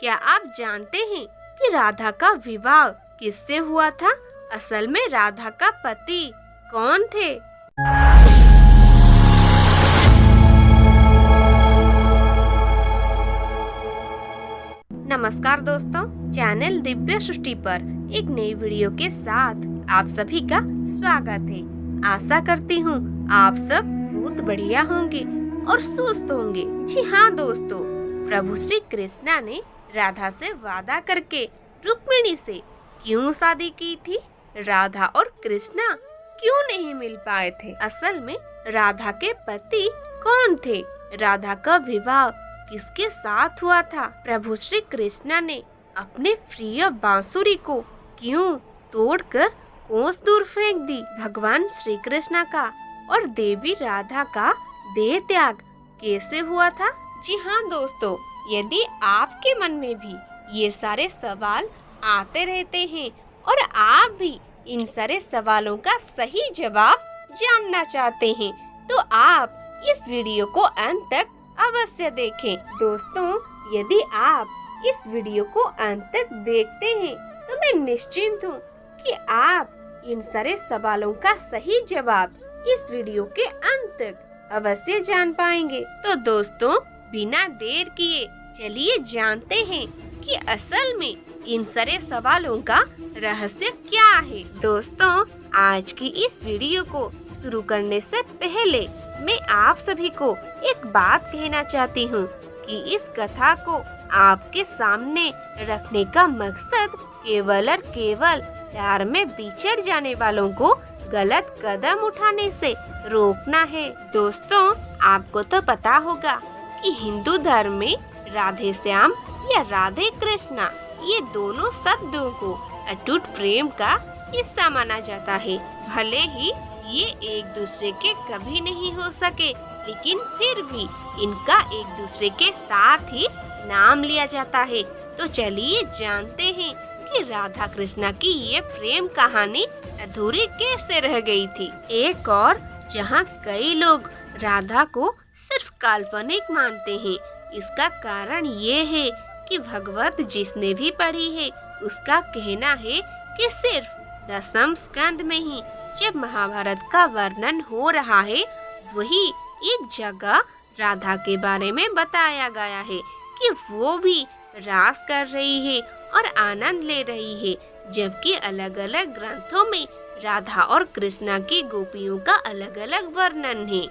क्या आप जानते हैं कि राधा का विवाह किससे हुआ था? असल में राधा का पति कौन थे? नमस्कार दोस्तों, चैनल दिव्य सृष्टि पर एक नई वीडियो के साथ आप सभी का स्वागत है। आशा करती हूँ आप सब बहुत बढ़िया होंगे और स्वस्थ होंगे। जी हाँ दोस्तों, प्रभु श्री कृष्णा ने राधा से वादा करके रुक्मिणी से क्यों शादी की थी? राधा और कृष्णा क्यों नहीं मिल पाए थे? असल में राधा के पति कौन थे? राधा का विवाह किसके साथ हुआ था? प्रभु श्री कृष्णा ने अपने प्रिय बांसुरी को क्यों तोड़कर कोस दूर फेंक दी? भगवान श्री कृष्ण का और देवी राधा का देह त्याग कैसे हुआ था? जी हाँ दोस्तों, यदि आपके मन में भी ये सारे सवाल आते रहते हैं और आप भी इन सारे सवालों का सही जवाब जानना चाहते हैं, तो आप इस वीडियो को अंत तक अवश्य देखें। दोस्तों, यदि आप इस वीडियो को अंत तक देखते हैं तो मैं निश्चिंत हूँ कि आप इन सारे सवालों का सही जवाब इस वीडियो के अंत तक अवश्य जान पाएंगे। तो दोस्तों, बिना देर किए चलिए जानते हैं कि असल में इन सारे सवालों का रहस्य क्या है। दोस्तों, आज की इस वीडियो को शुरू करने से पहले मैं आप सभी को एक बात कहना चाहती हूँ कि इस कथा को आपके सामने रखने का मकसद केवल और केवल प्यार में बिछड़ जाने वालों को गलत कदम उठाने से रोकना है। दोस्तों, आपको तो पता होगा कि हिंदू धर्म में राधे श्याम या राधे कृष्णा ये दोनों शब्दों को अटूट प्रेम का हिस्सा माना जाता है। भले ही ये एक दूसरे के कभी नहीं हो सके, लेकिन फिर भी इनका एक दूसरे के साथ ही नाम लिया जाता है। तो चलिए जानते हैं कि राधा कृष्णा की ये प्रेम कहानी अधूरी कैसे रह गई थी। एक और जहाँ कई लोग राधा को सिर्फ काल्पनिक मानते हैं, इसका कारण ये है कि भगवत जिसने भी पढ़ी है उसका कहना है कि सिर्फ दसम स्कंद में ही जब महाभारत का वर्णन हो रहा है, वही एक जगह राधा के बारे में बताया गया है कि वो भी रास कर रही है और आनंद ले रही है, जबकि अलग अलग ग्रंथों में राधा और कृष्णा की गोपियों का अलग अलग वर्णन है।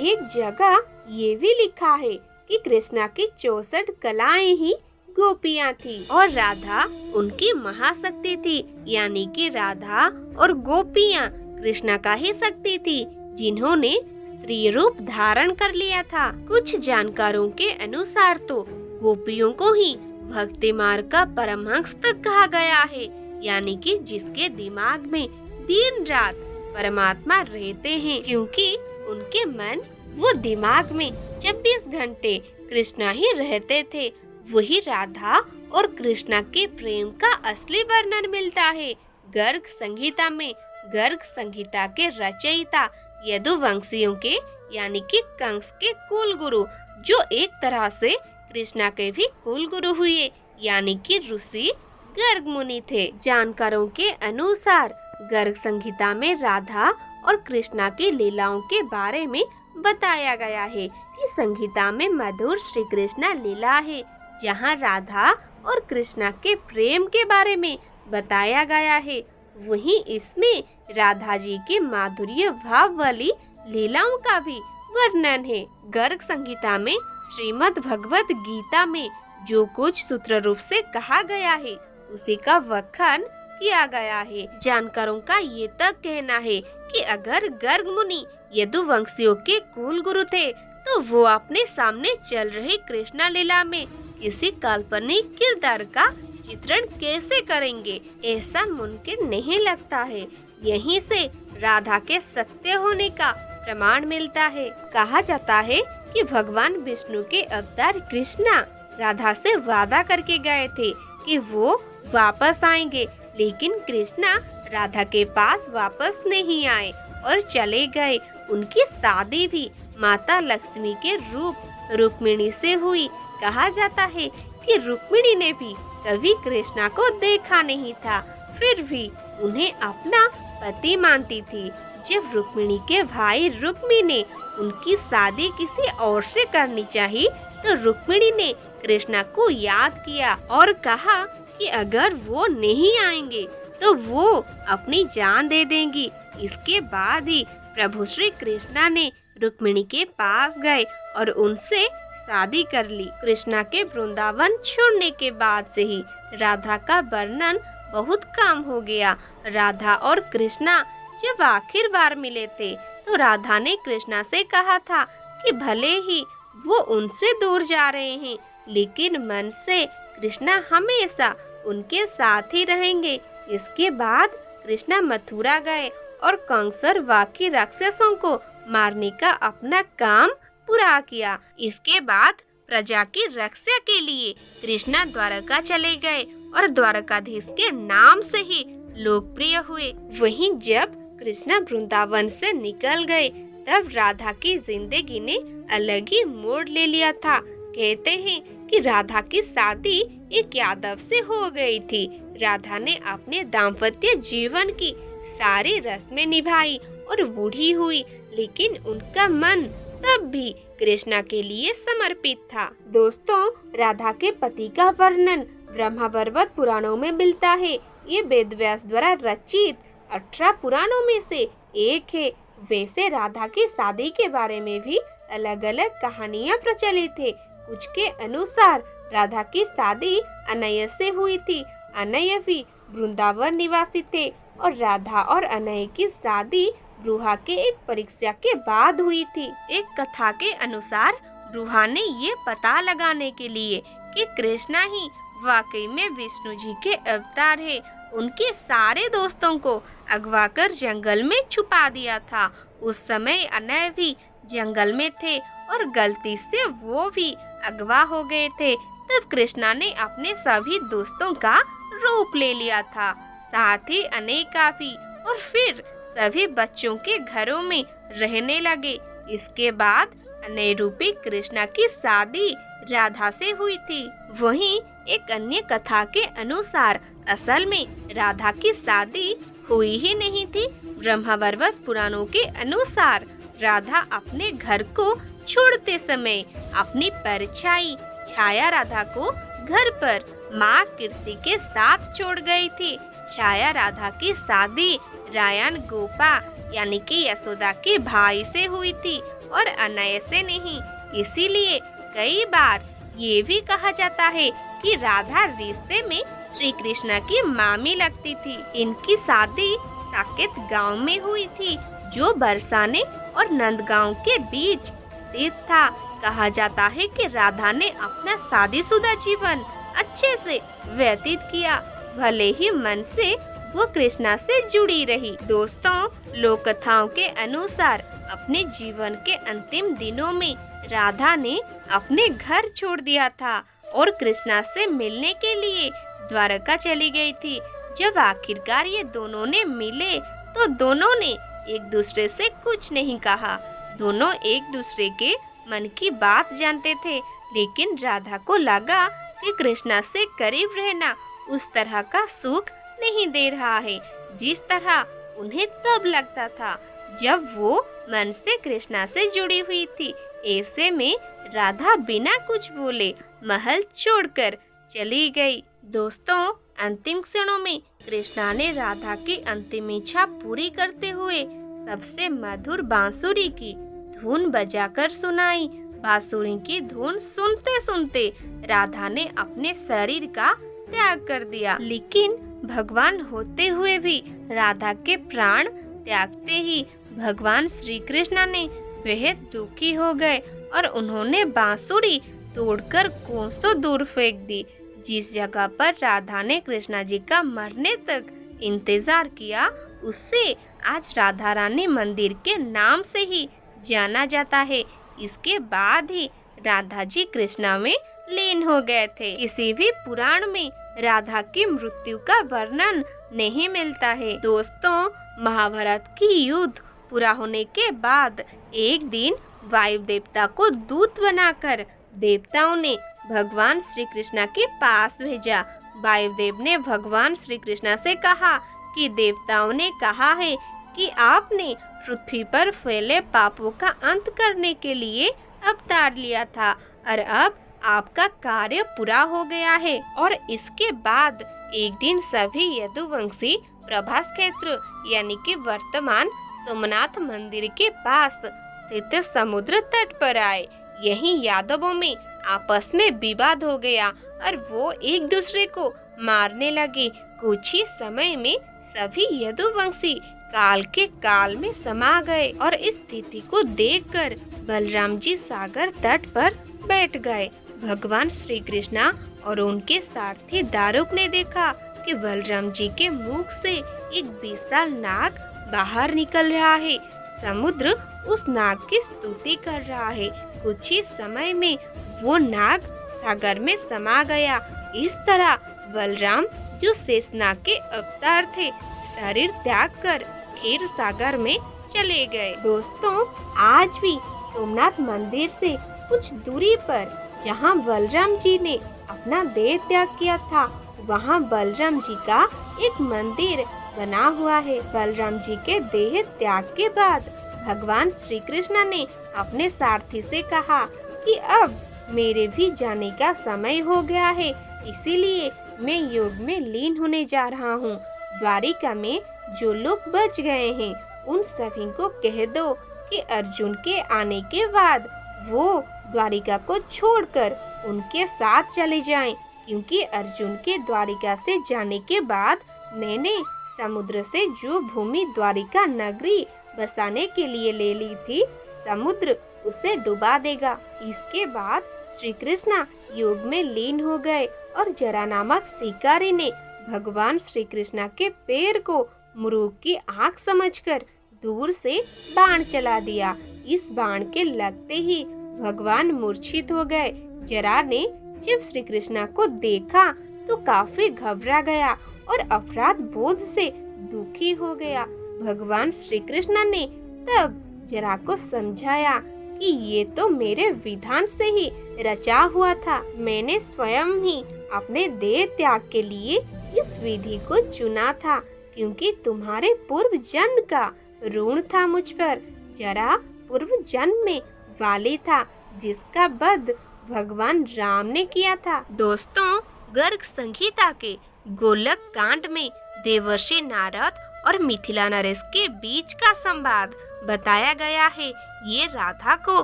एक जगह ये भी लिखा है कि कृष्णा की 64 कलाएं ही गोपियां थी और राधा उनकी महाशक्ति थी, यानी कि राधा और गोपियां कृष्णा का ही शक्ति थी जिन्होंने स्त्री रूप धारण कर लिया था। कुछ जानकारों के अनुसार तो गोपियों को ही भक्ति मार्ग का परमहंस तक कहा गया है, यानी कि जिसके दिमाग में दिन रात परमात्मा रहते हैं, क्योंकि उनके मन वो दिमाग में 24 घंटे कृष्णा ही रहते थे। वही राधा और कृष्णा के प्रेम का असली वर्णन मिलता है गर्ग संहिता में। गर्ग संहिता के रचयिता यदुवंशियों के यानी कि कंस के कुल गुरु, जो एक तरह से कृष्णा के भी कुल गुरु हुए, यानी कि ऋषि गर्ग मुनि थे। जानकारों के अनुसार गर्ग संहिता में राधा और कृष्णा की लीलाओं के बारे में बताया गया है कि संहिता में मधुर श्री कृष्णा लीला है, जहाँ राधा और कृष्णा के प्रेम के बारे में बताया गया है। वहीं इसमें राधा जी के माधुर्य भाव वाली लीलाओं का भी वर्णन है। गर्ग संहिता में श्रीमद् भगवत गीता में जो कुछ सूत्र रूप से कहा गया है उसी का व्याख्यान किया गया है। जानकारों का ये तक कहना है कि अगर गर्ग मुनि यदुवंशियों के कुल गुरु थे, तो वो अपने सामने चल रही कृष्णा लीला में किसी काल्पनिक किरदार का चित्रण कैसे करेंगे? ऐसा मुमकिन नहीं लगता है। यहीं से राधा के सत्य होने का प्रमाण मिलता है। कहा जाता है कि भगवान विष्णु के अवतार कृष्णा राधा से वादा करके गए थे कि वो वापस आएंगे, लेकिन कृष्णा राधा के पास वापस नहीं आए और चले गए। उनकी शादी भी माता लक्ष्मी के रूप रुक्मिणी से हुई। कहा जाता है कि रुक्मिणी ने भी कभी कृष्णा को देखा नहीं था, फिर भी उन्हें अपना पति मानती थी। जब रुक्मिणी के भाई रुक्मी ने उनकी शादी किसी और से करनी चाहिए तो रुक्मिणी ने कृष्णा को याद किया और कहा कि अगर वो नहीं आएंगे तो वो अपनी जान दे देंगी। इसके बाद ही प्रभु श्री कृष्णा ने रुक्मिणी के पास गए और उनसे शादी कर ली। कृष्णा के वृंदावन छोड़ने के बाद से ही राधा का वर्णन बहुत कम हो गया। राधा और कृष्णा जब आखिर बार मिले थे तो राधा ने कृष्णा से कहा था कि भले ही वो उनसे दूर जा रहे हैं, लेकिन मन से कृष्णा हमेशा उनके साथ ही रहेंगे। इसके बाद कृष्णा मथुरा गए और कंस और बाकी राक्षसों को मारने का अपना काम पूरा किया। इसके बाद प्रजा की रक्षा के लिए कृष्णा द्वारका चले गए और द्वारकाधीश के नाम से ही लोकप्रिय हुए। वहीं जब कृष्णा वृंदावन से निकल गए तब राधा की जिंदगी ने अलग ही मोड़ ले लिया था। कहते हैं कि राधा की शादी एक यादव से हो गई थी। राधा ने अपने दाम्पत्य जीवन की सारी रस्में निभाई और बूढ़ी हुई, लेकिन उनका मन तब भी कृष्णा के लिए समर्पित था। दोस्तों, राधा के पति का वर्णन ब्रह्मावर्त पुराणों में मिलता है। ये वेद व्यास द्वारा रचित 18 पुराणों में से एक है। वैसे राधा की शादी के बारे में भी अलग अलग कहानियां प्रचलित है। कुछ के अनुसार राधा की शादी अनय से हुई थी। अनय भी वृंदावन निवासी थे और राधा और अनय की शादी ब्रूहा के एक परीक्षा के बाद हुई थी। एक कथा के अनुसार ब्रूहा ने ये पता लगाने के लिए कि कृष्णा ही वाकई में विष्णु जी के अवतार है, उनके सारे दोस्तों को अगवा कर जंगल में छुपा दिया था। उस समय अनय भी जंगल में थे और गलती से वो भी अगवा हो गए थे। तब कृष्णा ने अपने सभी दोस्तों का रूप ले लिया था, साथ ही अनय का भी, और फिर सभी बच्चों के घरों में रहने लगे। इसके बाद अनय रूपी कृष्णा की शादी राधा से हुई थी। वहीं एक अन्य कथा के अनुसार असल में राधा की शादी हुई ही नहीं थी। ब्रह्मावर्त पुराणों के अनुसार राधा अपने घर को छोड़ते समय अपनी परछाई छाया राधा को घर पर माँ कीर्ति के साथ छोड़ गई थी। छाया राधा की शादी रायन गोपा यानी कि यशोदा के भाई से हुई थी और अनय से नहीं। इसीलिए कई बार ये भी कहा जाता है कि राधा रिश्ते में श्री कृष्ण की मामी लगती थी। इनकी शादी साकेत गांव में हुई थी, जो बरसाने और नंदगांव के बीच स्थित था। कहा जाता है कि राधा ने अपना शादीशुदा जीवन अच्छे से व्यतीत किया, भले ही मन से वो कृष्णा से जुड़ी रही। दोस्तों, लोक कथाओं के अनुसार अपने जीवन के अंतिम दिनों में राधा ने अपने घर छोड़ दिया था और कृष्णा से मिलने के लिए द्वारका चली गई थी। जब आखिरकार ये दोनों ने मिले तो दोनों ने एक दूसरे से कुछ नहीं कहा। दोनों एक दूसरे के मन की बात जानते थे, लेकिन राधा को लगा कि कृष्णा से करीब रहना उस तरह का सुख नहीं दे रहा है जिस तरह उन्हें तब लगता था जब वो मन से कृष्णा से जुड़ी हुई थी। ऐसे में राधा बिना कुछ बोले महल छोड़कर चली गई। दोस्तों, अंतिम क्षणों में कृष्णा ने राधा की अंतिम इच्छा पूरी करते हुए सबसे मधुर बांसुरी की धुन बजाकर सुनाई। बांसुरी की धुन सुनते सुनते राधा ने अपने शरीर का त्याग कर दिया, लेकिन भगवान होते हुए भी राधा के प्राण त्यागते ही भगवान श्री कृष्ण ने बेहद दुखी हो गए और उन्होंने बांसुरी तोड़कर कोसों दूर फेंक दी। जिस जगह पर राधा ने कृष्णा जी का मरने तक इंतजार किया, उससे आज राधा रानी मंदिर के नाम से ही जाना जाता है। इसके बाद ही राधा जी कृष्णा में लीन हो गए थे। किसी भी पुराण में राधा की मृत्यु का वर्णन नहीं मिलता है। दोस्तों, महाभारत की युद्ध पूरा होने के बाद एक दिन वायु देवता को दूत बनाकर देवताओं ने भगवान श्री कृष्ण के पास भेजा। वायुदेव ने भगवान श्री कृष्ण से कहा कि देवताओं ने कहा है कि आपने पृथ्वी पर फैले पापों का अंत करने के लिए अवतार लिया था और अब आपका कार्य पूरा हो गया है। और इसके बाद एक दिन सभी यदुवंशी प्रभास क्षेत्र यानी कि वर्तमान सोमनाथ मंदिर के पास स्थित समुद्र तट पर आए। यहीं यादवों में आपस में विवाद हो गया और वो एक दूसरे को मारने लगे। कुछ ही समय में सभी यदुवंशी काल के काल में समा गए और इस स्थिति को देखकर बलराम जी सागर तट पर बैठ गए। भगवान श्री कृष्णा और उनके सारथी दारुक ने देखा कि बलराम जी के मुख से एक विशाल नाग बाहर निकल रहा है। समुद्र उस नाग की स्तुति कर रहा है। कुछ ही समय में वो नाग सागर में समा गया। इस तरह बलराम जो शेषनाग के अवतार थे शरीर त्याग कर क्षीर सागर में चले गए। दोस्तों, आज भी सोमनाथ मंदिर से कुछ दूरी पर जहां बलराम जी ने अपना देह त्याग किया था, वहां बलराम जी का एक मंदिर बना हुआ है। बलराम जी के देह त्याग के बाद भगवान श्री कृष्ण ने अपने सारथी से कहा कि अब मेरे भी जाने का समय हो गया है, इसीलिए मैं योग में लीन होने जा रहा हूँ। द्वारिका में जो लोग बच गए हैं उन सभी को कह दो कि अर्जुन के आने के बाद वो द्वारिका को छोड़कर उनके साथ चले जाएं, क्योंकि अर्जुन के द्वारिका से जाने के बाद मैंने समुद्र से जो भूमि द्वारिका नगरी बसाने के लिए ले ली थी, समुद्र उसे डुबा देगा। इसके बाद श्री कृष्ण योग में लीन हो गए और जरा नामक शिकारी ने भगवान श्री कृष्ण के पैर को मृग की आंख समझकर दूर से बाण चला दिया। इस बाण के लगते ही भगवान मूर्छित हो गए। जरा ने जब श्री कृष्ण को देखा तो काफी घबरा गया और अपराध बोध से दुखी हो गया। भगवान श्री कृष्ण ने तब जरा को समझाया कि ये तो मेरे विधान से ही रचा हुआ था। मैंने स्वयं ही अपने देह त्याग के लिए इस विधि को चुना था, क्योंकि तुम्हारे पूर्व जन्म का ऋण था मुझ पर। जरा पूर्व जन्म में वाली था जिसका वध भगवान राम ने किया था। दोस्तों, गर्ग संहिता के गोलक कांड में देवर्षि नारद और मिथिला नरेश के बीच का संवाद बताया गया है। ये राधा को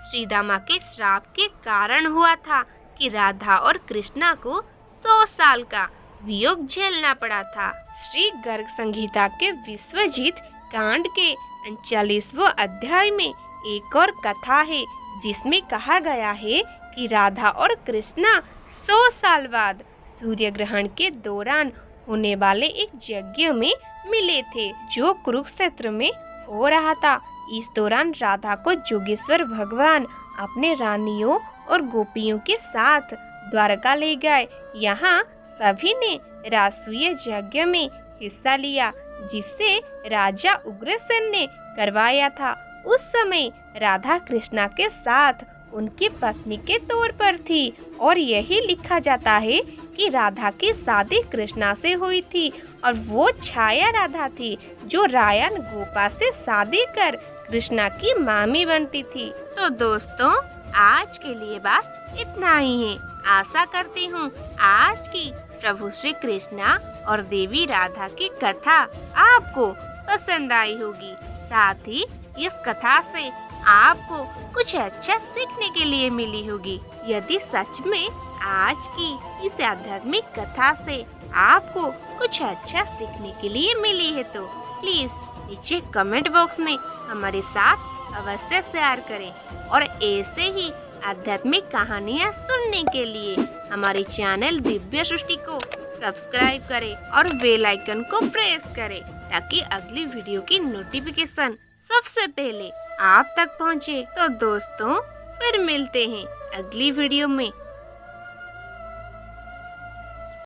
श्रीदामा के श्राप के कारण हुआ था कि राधा और कृष्णा को 100 साल का वियोग झेलना पड़ा था। श्री गर्ग संहिता के विश्वजीत कांड के 39वें अध्याय में एक और कथा है जिसमें कहा गया है कि राधा और कृष्णा 100 साल बाद सूर्य ग्रहण के दौरान होने वाले एक यज्ञ में मिले थे जो कुरुक्षेत्र में हो रहा था। इस दौरान राधा को जोगेश्वर भगवान अपने रानियों और गोपियों के साथ द्वारका ले गए। यहाँ सभी ने राजसूय यज्ञ में हिस्सा लिया जिसे राजा उग्रसेन ने करवाया था। उस समय राधा कृष्णा के साथ उनकी पत्नी के तौर पर थी और यही लिखा जाता है कि राधा की शादी कृष्णा से हुई थी और वो छाया राधा थी जो रायन गोपा से शादी कर कृष्णा की मामी बनती थी। तो दोस्तों, आज के लिए बस इतना ही है। आशा करती हूँ आज की प्रभु श्री कृष्णा और देवी राधा की कथा आपको पसंद आई होगी। साथ ही इस कथा से आपको कुछ अच्छा सीखने के लिए मिली होगी। यदि सच में आज की इस आध्यात्मिक कथा से आपको कुछ अच्छा सीखने के लिए मिली है तो प्लीज नीचे कमेंट बॉक्स में हमारे साथ अवश्य शेयर करें और ऐसे ही आध्यात्मिक कहानियाँ सुनने के लिए हमारे चैनल दिव्य सृष्टि को सब्सक्राइब करें और बेल आइकन को प्रेस करें ताकि अगली वीडियो की नोटिफिकेशन सबसे पहले आप तक पहुंचे। तो दोस्तों, फिर मिलते हैं अगली वीडियो में।